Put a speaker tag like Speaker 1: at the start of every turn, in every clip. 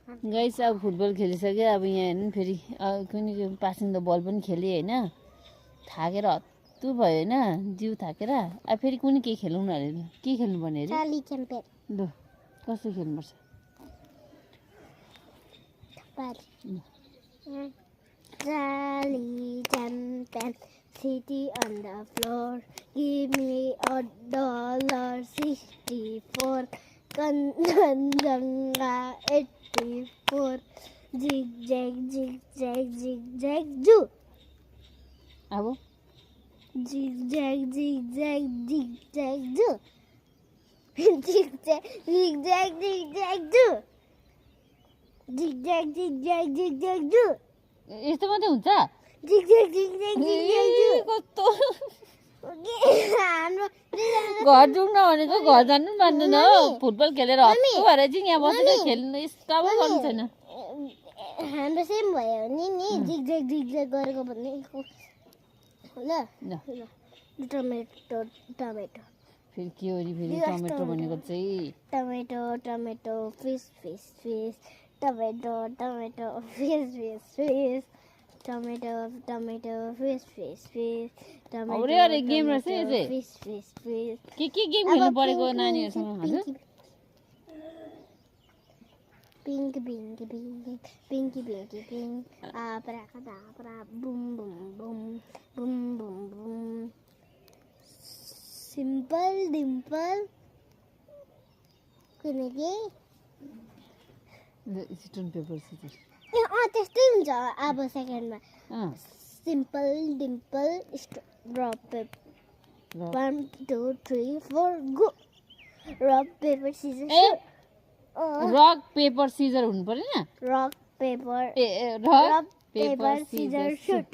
Speaker 1: guys अब football खेलिसक्यो अब यहाँ हेर्नु फेरि कुनै पासिङ द बल पनि खेलेँ होइन थाकेर हत्तु भयो होइन जिउ थाकेर अब फेरि कुनै के खेलौँ न अरे के खेल्नुपर्ने अरे
Speaker 2: चाली च्याम्पियन
Speaker 1: ल कस्तो खेल्नुपर्छ
Speaker 2: चाली champion city on the floor give me $64 Kanchenjunga 84 zigzag zigzag zigzag zoo
Speaker 1: अब
Speaker 2: zigzag zigzag zigzag zoo zigzag zigzag zigzag zoo zigzag zigzag zigzag zoo
Speaker 1: यस्तो मात्रै हुन्छ
Speaker 2: zigzag zigzag zigzag zoo
Speaker 1: कस्तो
Speaker 2: हाम्रो
Speaker 1: घर जाउँ न भनेको घर जानु पनि मान्दैन हो फुटबल खेलेर हत्तु भएर चाहिँ यहाँ बसेर खेल्नु यस्तो अब गर्नु छैन
Speaker 2: हाम्रो सेम भयो नि जिगज्याग जिगज्याग गरेको भनेको ल टमेटो टमेटो
Speaker 1: फेरि के हो नि फेरि टमेटो भनेको चाहिँ
Speaker 2: tomato tomato fish fish fish tomato tomato fish fish fish tomato tomato fish fish fish
Speaker 1: अरे अरे गेम रहेछ यो चाहिँ
Speaker 2: फिस फिस फिस
Speaker 1: के गेम खेल्नु परेको नानीहरूसँग हजुर
Speaker 2: pink pink pink pinky pinky pink आपरा boom boom boom boom boom boom simple dimple कुनै के
Speaker 1: स्टोन पेपर सिजर
Speaker 2: त्यस्तै हुन्छ अब सेकेन्डमा simple dimple rock paper 1 2 3 4 go rock paper Caesar
Speaker 1: rock paper scissor हुनु पर्दैन
Speaker 2: rock paper
Speaker 1: rock
Speaker 2: paper scissor shoot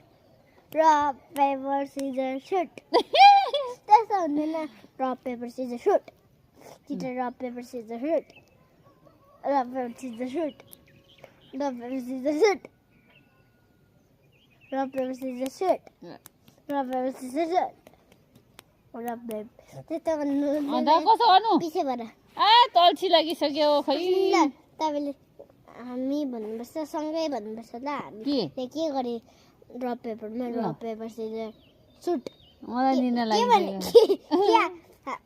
Speaker 2: rock paper scissor shoot त्यस्तो हुँदैन rock paper scissor shoot cheater rock paper scissor shoot rock paper scissor shoot rock paper scissor shoot rock paper scissor shoot rock paper scissor shoot rock paper त्यस्तो भन्नु
Speaker 1: अन्त कसो गर्नु
Speaker 2: पिछेबाट
Speaker 1: तल्छी लागिसक्यो खै
Speaker 2: ल तपाईँले हामी भन्नुपर्छ सँगै भन्नुपर्छ ल हामी के गरे रक पेपरमा रक पेपर सिजर सुट
Speaker 1: मलाई दिन लाग्यो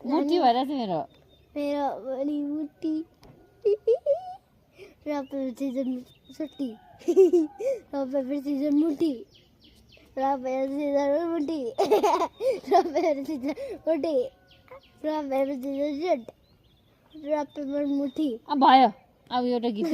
Speaker 1: मुठी भइरहेछ मेरो
Speaker 2: बडी मुठी रक पेपर सिजर सुटी रक पेपर सिजर मुठी रक पेपर सिजर मुठी रक पेपर सिजर मुठी rock paper scissor shoot rock paper मुठी
Speaker 1: भयो अब एउटा गीत